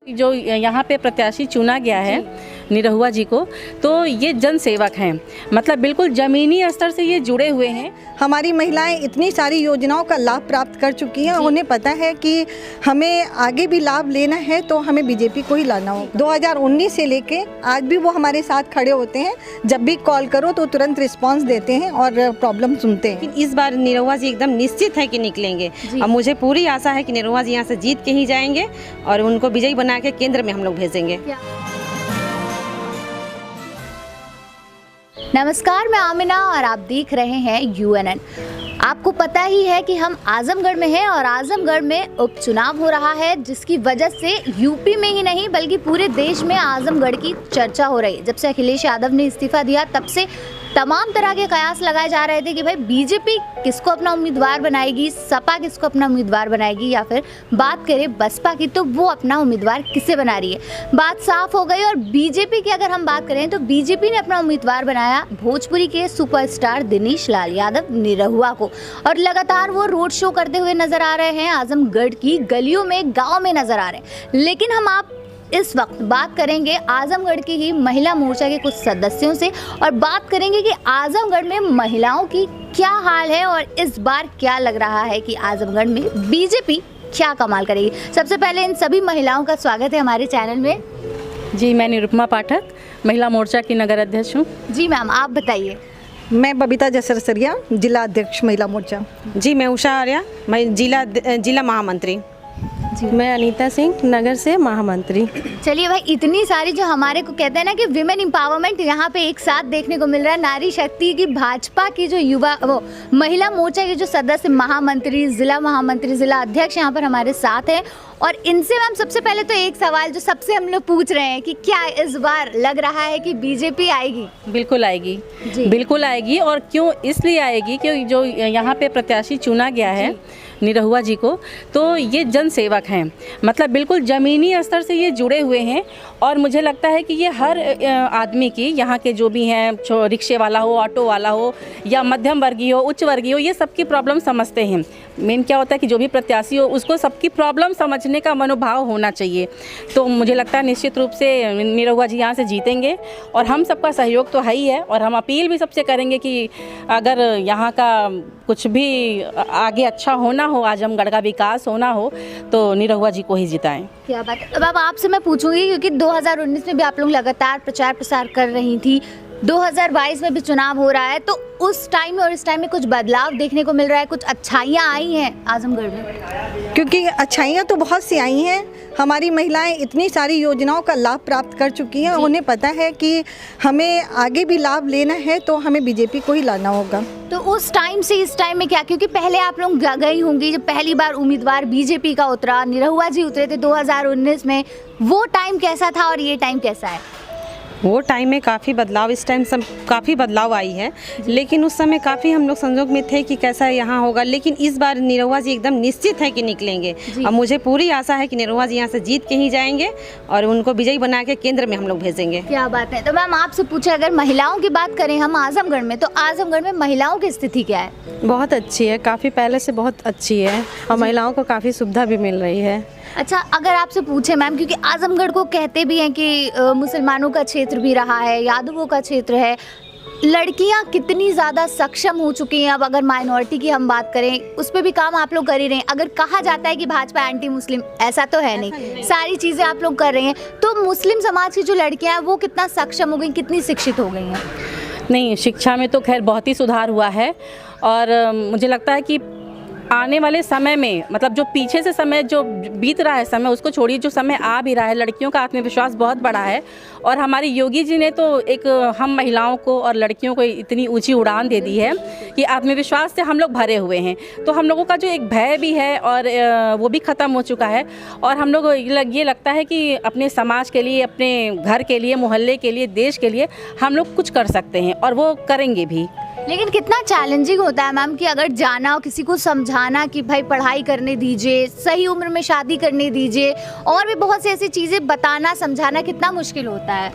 जो यहाँ पे प्रत्याशी चुना गया है निरहुआ जी को, तो ये जन सेवक हैं, मतलब बिल्कुल ज़मीनी स्तर से ये जुड़े हुए हैं। हमारी महिलाएं इतनी सारी योजनाओं का लाभ प्राप्त कर चुकी हैं, उन्हें पता है कि हमें आगे भी लाभ लेना है तो हमें बीजेपी को ही लाना होगा। 2019 से लेके आज भी वो हमारे साथ खड़े होते हैं, जब भी कॉल करो तो तुरंत रिस्पांस देते हैं और प्रॉब्लम सुनते हैं। इस बार निरहुआ जी एकदम निश्चित है कि निकलेंगे और मुझे पूरी आशा है कि निरहुआ जी यहाँ से जीत के ही जाएंगे और उनको विजयी बना के केंद्र में हम लोग भेजेंगे। नमस्कार, मैं आमिना और आप देख रहे हैं UNN। आपको पता ही है कि हम आजमगढ़ में हैं और आजमगढ़ में उपचुनाव हो रहा है, जिसकी वजह से यूपी में ही नहीं बल्कि पूरे देश में आजमगढ़ की चर्चा हो रही है। जब से अखिलेश यादव ने इस्तीफा दिया तब से तमाम तरह के कयास लगाए जा रहे थे कि भाई बीजेपी किसको अपना उम्मीदवार बनाएगी, सपा किसको अपना उम्मीदवार बनाएगी, या फिर बात करें बसपा की तो वो अपना उम्मीदवार किसे बना रही है। बात साफ हो गई। और बीजेपी की अगर हम बात करें तो बीजेपी ने अपना उम्मीदवार बनाया भोजपुरी के सुपरस्टार दिनेश लाल यादव निरहुआ को, और लगातार वो रोड शो करते हुए नजर आ रहे हैं, आजमगढ़ की गलियों में, गाँव में नजर आ रहे हैं। लेकिन हम आप इस वक्त बात करेंगे आजमगढ़ की ही महिला मोर्चा के कुछ सदस्यों से और बात करेंगे कि आजमगढ़ में महिलाओं की क्या हाल है और इस बार क्या लग रहा है कि आजमगढ़ में बीजेपी क्या कमाल करेगी। सबसे पहले इन सभी महिलाओं का स्वागत है हमारे चैनल में। जी, मैं निरुपमा पाठक, महिला मोर्चा की नगर अध्यक्ष हूँ। जी मैम, आप बताइए। मैं बबीता जसरसरिया, जिला अध्यक्ष महिला मोर्चा। जी, मैं उषा आर्या, मैं जिला महामंत्री। मैं अनीता सिंह, नगर से महामंत्री। चलिए भाई, इतनी सारी जो हमारे को कहते हैं ना कि विमेन एम्पावरमेंट यहाँ पे एक साथ देखने को मिल रहा है। नारी शक्ति की भाजपा की जो युवा वो महिला मोर्चा के जो सदस्य, महामंत्री, जिला अध्यक्ष यहाँ पर हमारे साथ हैं। और इनसे मैम सबसे पहले तो एक सवाल जो सबसे हम लोग पूछ रहे हैं कि क्या इस बार लग रहा है कि बीजेपी आएगी? बिल्कुल आएगी, बिल्कुल आएगी। और क्यों इसलिए आएगी कि जो यहाँ पे प्रत्याशी चुना गया है निरहुआ जी को, तो ये जन सेवक हैं, मतलब बिल्कुल ज़मीनी स्तर से ये जुड़े हुए हैं। और मुझे लगता है कि ये हर आदमी की, यहाँ के जो भी हैं, रिक्शे वाला हो, ऑटो वाला हो, या मध्यम वर्गीय हो, उच्च वर्गीय हो, ये सबकी प्रॉब्लम समझते हैं। मेन क्या होता है कि जो भी प्रत्याशी हो उसको सबकी प्रॉब्लम समझने का मनोभाव होना चाहिए। तो मुझे लगता है निश्चित रूप से निरहुआ जी यहाँ से जीतेंगे और हम सबका सहयोग तो है ही है। और हम अपील भी सबसे करेंगे कि अगर यहाँ का कुछ भी आगे अच्छा होना हो, आजमगढ़ का विकास होना हो, तो निरहुआ जी को ही जिताएं। क्या बात है। अब आपसे मैं पूछूंगी क्योंकि 2019 में भी आप लोग लगातार प्रचार प्रसार कर रही थी, 2022 में भी चुनाव हो रहा है, तो उस टाइम में और इस टाइम में कुछ बदलाव देखने को मिल रहा है, कुछ अच्छाइयाँ आई हैं आजमगढ़ में? क्योंकि अच्छाइयाँ तो बहुत सी आई हैं। हमारी महिलाएं इतनी सारी योजनाओं का लाभ प्राप्त कर चुकी हैं, उन्हें पता है कि हमें आगे भी लाभ लेना है तो हमें बीजेपी को ही लाना होगा। तो उस टाइम से इस टाइम में क्या, क्योंकि पहले आप लोग गई होंगी जब पहली बार उम्मीदवार बीजेपी का उतरा, निरहुआ जी उतरे थे 2019 में, वो टाइम कैसा था और ये टाइम कैसा है? वो टाइम में काफ़ी बदलाव, इस टाइम सब काफ़ी बदलाव आई है, लेकिन उस समय काफ़ी हम लोग संजोग में थे कि कैसा यहाँ होगा। लेकिन इस बार निरहुआ जी एकदम निश्चित है कि निकलेंगे और मुझे पूरी आशा है कि निरहुआ जी यहाँ से जीत के ही जाएंगे और उनको विजयी बना के केंद्र में हम लोग भेजेंगे। क्या बात है। तो मैम आपसे पूछे, अगर महिलाओं की बात करें हम आजमगढ़ में, तो आजमगढ़ में महिलाओं की स्थिति क्या है? बहुत अच्छी है, काफ़ी पहले से बहुत अच्छी है और महिलाओं को काफ़ी सुविधा भी मिल रही है। अच्छा, अगर आपसे पूछे मैम, क्योंकि आजमगढ़ को कहते भी हैं कि मुसलमानों का क्षेत्र भी रहा है, यादवों का क्षेत्र है, लड़कियां कितनी ज़्यादा सक्षम हो चुकी हैं। अब अगर माइनॉरिटी की हम बात करें, उस पर भी काम आप लोग कर ही रहे हैं। अगर कहा जाता है कि भाजपा एंटी मुस्लिम, ऐसा तो है नहीं, सारी चीज़ें आप लोग कर रहे हैं। तो मुस्लिम समाज की जो लड़कियां हैं वो कितना सक्षम हो गई, कितनी शिक्षित हो गई हैं? नहीं, शिक्षा में तो खैर बहुत ही सुधार हुआ है। और मुझे लगता है कि आने वाले समय में, मतलब जो पीछे से समय जो बीत रहा है समय, उसको छोड़िए, जो समय आ भी रहा है, लड़कियों का आत्मविश्वास बहुत बढ़ा है। और हमारे योगी जी ने तो एक हम महिलाओं को और लड़कियों को इतनी ऊंची उड़ान दे दी है कि आत्मविश्वास से हम लोग भरे हुए हैं। तो हम लोगों का जो एक भय भी है और वो भी ख़त्म हो चुका है। और हम लोग ये लगता है कि अपने समाज के लिए, अपने घर के लिए, मोहल्ले के लिए, देश के लिए हम लोग कुछ कर सकते हैं और वो करेंगे भी। लेकिन कितना चैलेंजिंग होता है मैम कि अगर जाना हो, किसी को समझाना कि भाई पढ़ाई करने दीजिए, सही उम्र में शादी करने दीजिए, और भी बहुत सी ऐसी चीज़ें बताना, समझाना कितना मुश्किल होता है।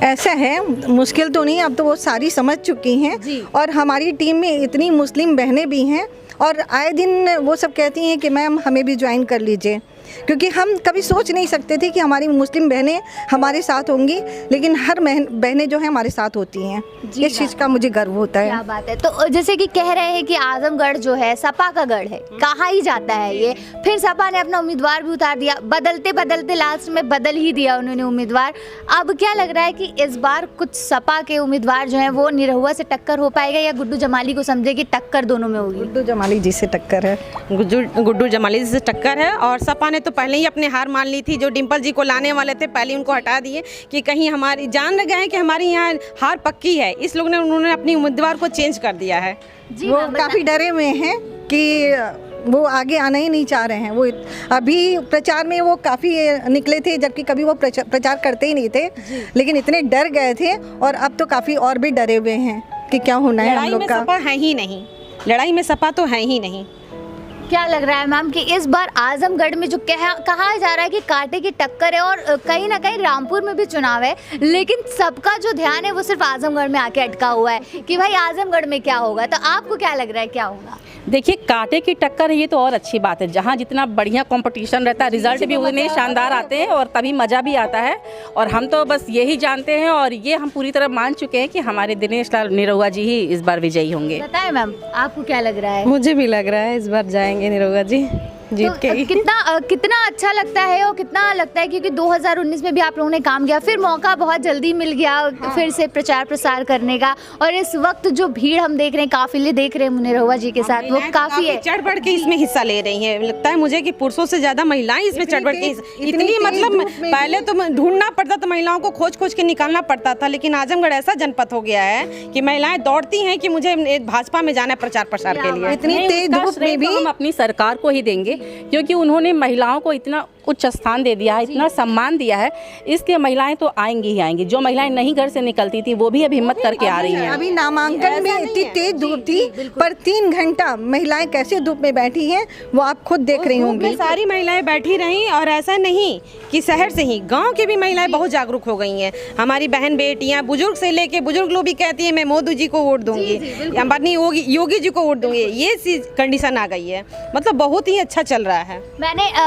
ऐसा है, मुश्किल तो नहीं, अब तो वो सारी समझ चुकी हैं। और हमारी टीम में इतनी मुस्लिम बहनें भी हैं और आए दिन वो सब कहती हैं कि मैम हमें भी ज्वाइन कर लीजिए। क्योंकि हम कभी सोच नहीं सकते थे कि हमारी मुस्लिम बहनें हमारे साथ होंगी, लेकिन हर बहनें जो हैं हमारे साथ होती हैं। इस चीज़ का मुझे गर्व होता है। क्या बात है। तो जैसे कि कह रहे हैं कि आजमगढ़ जो है सपा का गढ़ है, कहा ही जाता है ये, फिर सपा ने अपना उम्मीदवार भी उतार दिया, बदलते बदलते लास्ट में बदल ही दिया उन्होंने उम्मीदवार। अब क्या लग रहा है कि इस बार कुछ सपा के उम्मीदवार जो हैं वो निरहुआ से टक्कर हो पाएगा, या गुड्डू जमाली को समझे कि टक्कर दोनों में होगी? गुड्डू जमाली जी से टक्कर है। गुड्डू जमाली से टक्कर है, और सपा ने तो पहले ही अपने हार मान ली थी। जो डिम्पल जी को लाने वाले थे पहले उनको हटा दिए कि कहीं हमारी जान गए हैं कि हमारी यहाँ हार पक्की है, इस लोग ने उन्होंने अपनी उम्मीदवार को चेंज कर दिया है। वो काफ़ी डरे हुए हैं कि वो आगे आना ही नहीं चाह रहे हैं। वो अभी प्रचार में वो काफ़ी निकले थे, जबकि कभी वो प्रचार करते ही नहीं थे, लेकिन इतने डर गए थे, और अब तो काफ़ी और भी डरे हुए हैं कि क्या होना है हम लोग का। सपा है ही नहीं, लड़ाई में सपा तो है ही नहीं। क्या लग रहा है मैम कि इस बार आजमगढ़ में जो कहा जा रहा है कि कांटे की टक्कर है, और कहीं ना कहीं रामपुर में भी चुनाव है, लेकिन सबका जो ध्यान है वो सिर्फ आजमगढ़ में आके अटका हुआ है कि भाई आजमगढ़ में क्या होगा? तो आपको क्या लग रहा है क्या होगा? देखिए, कांटे की टक्कर है ये तो और अच्छी बात है। जहाँ जितना बढ़िया कंपटीशन रहता है, रिजल्ट भी उतने शानदार आते हैं और तभी मज़ा भी आता है। और हम तो बस यही जानते हैं, और ये हम पूरी तरह मान चुके हैं कि हमारे दिनेश लाल निरहुआ जी ही इस बार विजयी होंगे। बताएं मैम, आपको क्या लग रहा है? मुझे भी लग रहा है इस बार जाएंगे निरहुआ जी जीत तो के ही। कितना अच्छा लगता है, और कितना लगता है क्योंकि 2019 में भी आप लोगों ने काम किया, फिर मौका बहुत जल्दी मिल गया फिर से प्रचार प्रसार करने का, और इस वक्त जो भीड़ हम देख रहे हैं, काफिले देख रहे हैं निरहुआ जी के साथ, वो काफी है। चढ़ बढ़ के इसमें हिस्सा ले रही हैं। लगता है मुझे कि पुरुषों से ज्यादा महिलाएं इसमें चढ़ बढ़ के इतनी, मतलब पहले तो ढूंढना पड़ता था, महिलाओं को खोज खोज के निकालना पड़ता था, लेकिन आजमगढ़ ऐसा जनपद हो गया है कि महिलाएं दौड़ती हैं कि मुझे भाजपा में जाना है प्रचार प्रसार के लिए। इतनी तेज धूप में भी हम अपनी सरकार को ही देंगे, क्योंकि उन्होंने महिलाओं को इतना उच्च स्थान दे दिया है, इतना सम्मान दिया है, इसलिए महिलाएं तो आएंगी ही आएंगी। जो महिलाएं नहीं घर से निकलती थी वो भी अब हिम्मत करके आ रही हैं। अभी नामांकन में इतनी तेज धूप थी, पर 3 घंटा महिलाएं कैसे धूप में बैठी हैं वो आप खुद देख रही होंगी। सारी महिलाएं बैठी रहीं, और ऐसा नहीं कि शहर से ही, गांव की भी महिलाएं बहुत जागरूक हो गई हैं। हमारी बहन बेटियां, बुजुर्ग से लेके बुजुर्ग लोग भी कहती हैं मैं मोदी जी को वोट दूंगी, अपनी योगी जी को वोट दूंगी। ये कंडीशन आ गई है, मतलब बहुत ही अच्छा चल रहा है।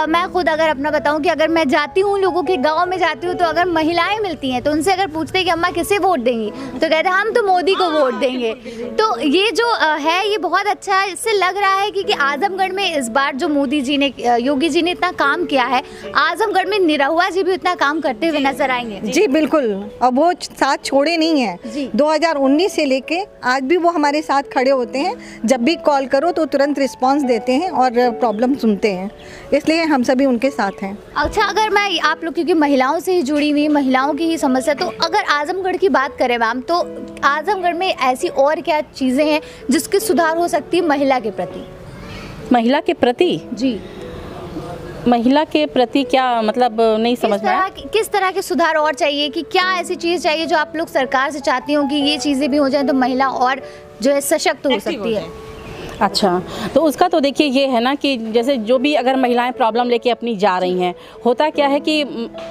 मैं खुद अगर अपना बताऊं कि अगर मैं जाती हूँ लोगों के गांव में जाती हूँ, तो अगर महिलाएं मिलती हैं तो उनसे अगर पूछते हैं कि अम्मा किसे वोट देंगी, तो कहते हैं हम तो मोदी को वोट देंगे। तो ये जो है ये बहुत अच्छा है। इससे लग रहा है कि आजमगढ़ में इस बार जो मोदी जी ने, योगी जी ने इतना काम किया है, आजमगढ़ में निरहुआ जी भी उतना काम करते हुए नजर आएंगे। जी बिल्कुल, अब वो साथ छोड़े नहीं हैं। 2019 से लेके आज भी वो हमारे साथ खड़े होते हैं। जब भी कॉल करो तो तुरंत रिस्पांस देते हैं और प्रॉब्लम सुनते हैं, इसलिए हम सभी उनके साथ हैं। अच्छा, अगर मैं आप लोग क्योंकि महिलाओं से ही जुड़ी हुई, महिलाओं की ही समस्या, तो अगर आजमगढ़ की बात करें मैम, तो आजमगढ़ में ऐसी और क्या चीज़ें हैं जिसके सुधार हो सकती है महिला के प्रति? महिला के प्रति? जी, महिला के प्रति क्या मतलब, नहीं समझ में आया। किस तरह के सुधार और चाहिए, कि क्या ऐसी चीज़ चाहिए जो आप लोग सरकार से चाहती हो कि ये चीज़ें भी हो जाए तो महिला और जो है सशक्त हो सकती है? अच्छा, तो उसका तो देखिए ये है ना कि जैसे जो भी अगर महिलाएं प्रॉब्लम लेके अपनी जा रही हैं, होता क्या है कि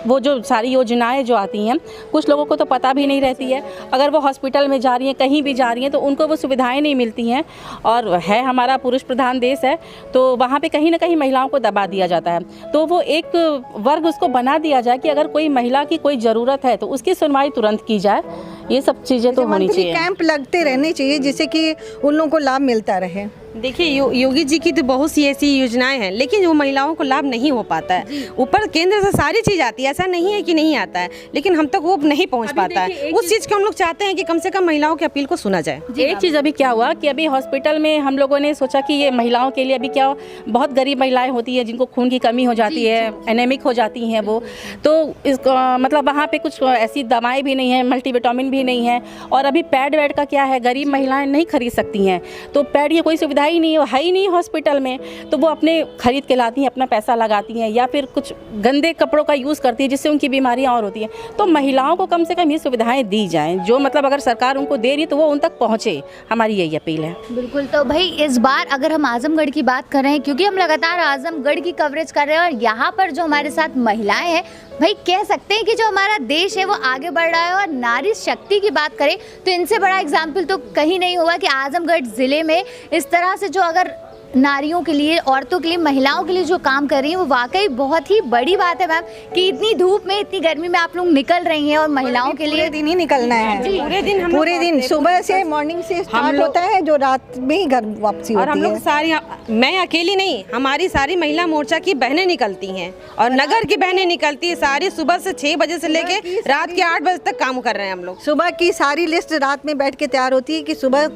वो जो सारी योजनाएं जो आती हैं कुछ लोगों को तो पता भी नहीं रहती है। अगर वो हॉस्पिटल में जा रही हैं, कहीं भी जा रही हैं, तो उनको वो सुविधाएं नहीं मिलती हैं। और है हमारा पुरुष प्रधान देश है, तो वहाँ पे कहीं ना कहीं महिलाओं को दबा दिया जाता है। तो वो एक वर्ग उसको बना दिया जाए कि अगर कोई महिला की कोई ज़रूरत है तो उसकी सुनवाई तुरंत की जाए। ये सब चीज़ें तो होनी चाहिए। कैंप लगते रहने चाहिए जिससे कि उन लोगों को लाभ मिलता रहे। देखिए योगी जी की तो बहुत सी ऐसी योजनाएं हैं, लेकिन वो महिलाओं को लाभ नहीं हो पाता है। ऊपर केंद्र से सारी चीज़ आती है, ऐसा नहीं है कि नहीं आता है, लेकिन हम तक वो नहीं पहुंच पाता है। उस चीज़ को हम लोग चाहते हैं कि कम से कम महिलाओं की अपील को सुना जाए। एक चीज़ अभी क्या हुआ कि अभी हॉस्पिटल में हम लोगों ने सोचा कि ये महिलाओं के लिए अभी क्या, बहुत गरीब महिलाएं होती हैं जिनको खून की कमी हो जाती है, एनेमिक हो जाती हैं वो, तो इसको मतलब वहाँ पे कुछ ऐसी दवाएं भी नहीं है, मल्टीविटामिन भी नहीं है। और अभी पैड वैड का क्या है, गरीब महिलाएं नहीं खरीद सकती हैं, तो पैड की कोई सुविधा ही नहीं है ही नहीं हॉस्पिटल में, तो वो अपने खरीद के लाती हैं, अपना पैसा लगाती हैं, या फिर कुछ गंदे कपड़ों का यूज़ करती है जिससे उनकी बीमारियां और होती हैं। तो महिलाओं को कम से कम ये सुविधाएं दी जाएं, जो मतलब अगर सरकार उनको दे रही है तो वो उन तक पहुँचे, हमारी यही अपील है। बिल्कुल। तो भाई इस बार अगर हम आजमगढ़ की बात कर रहे हैं, क्योंकि हम लगातार आजमगढ़ की कवरेज कर रहे हैं, और यहाँ पर जो हमारे साथ महिलाएं हैं, भाई कह सकते हैं कि जो हमारा देश है वो आगे बढ़ रहा है। और नारी शक्ति की बात करें तो इनसे बड़ा एग्जाम्पल तो कहीं नहीं हुआ कि आजमगढ़ ज़िले में इस तरह से जो अगर नारियों के लिए, औरतों के लिए, महिलाओं के लिए जो काम कर रही हैं वो वाकई बहुत ही बड़ी बात है मैम, कि इतनी धूप में, इतनी गर्मी में आप लोग निकल रही हैं और महिलाओं के लिए पूरे दिन ही निकलना है। पूरे दिन सुबह से मॉर्निंग से स्टार्ट होता है, जो रात में ही घर वापसी और हम होती लोग है। सारी, मैं अकेली नहीं, हमारी सारी महिला मोर्चा की बहनें निकलती हैं और नगर की बहनें निकलती है सारी, सुबह से 6 बजे से लेके रात के 8 बजे तक काम कर रहे हैं हम लोग। सुबह की सारी लिस्ट रात में बैठ के तैयार होती है कि सुबह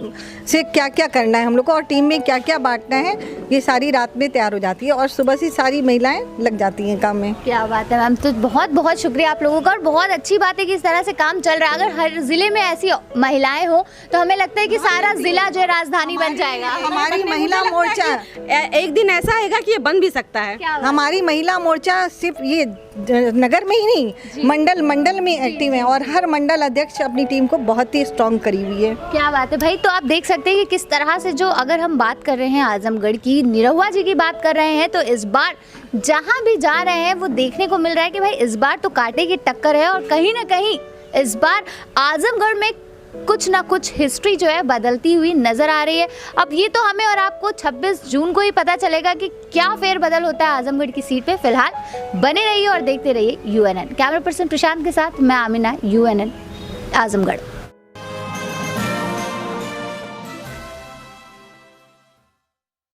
से क्या क्या करना है हम लोग को और टीम में क्या क्या बांटना है, ये सारी रात में तैयार हो जाती है और सुबह से सारी महिलाएं लग जाती हैं काम में। क्या बात है मैम, तो बहुत बहुत शुक्रिया आप लोगों का, और बहुत अच्छी बात है कि इस तरह से काम चल रहा है। अगर हर जिले में ऐसी महिलाएं हो तो हमें लगता है कि सारा जिला जो है राजधानी बन जाएगा। हमारी महिला मोर्चा एक दिन ऐसा आएगा कि ये बन भी सकता है। हमारी महिला मोर्चा सिर्फ ये नगर में ही नहीं, मंडल में एक्टिव है और हर मंडल अध्यक्ष अपनी टीम को बहुत ही स्ट्रॉन्ग करी हुई है। क्या बात है भाई, तो आप देख सकते हैं कि किस तरह से, जो अगर हम बात कर रहे हैं आजमगढ़ की, निरहुआ जी की बात कर रहे हैं, तो इस बार जहां भी जा रहे हैं वो देखने को मिल रहा है कि भाई इस बार तो कांटे की टक्कर है और कहीं ना कहीं इस बार आजमगढ़ में कुछ ना कुछ हिस्ट्री जो है बदलती हुई नजर आ रही है। अब ये तो हमें और आपको 26 जून को ही पता चलेगा कि क्या फेरबदल होता है आजमगढ़ की सीट पे। फिलहाल बने रहिए और देखते रहिए UNN। कैमरा पर्सन प्रशांत के साथ मैं आमिना, UNN आजमगढ़।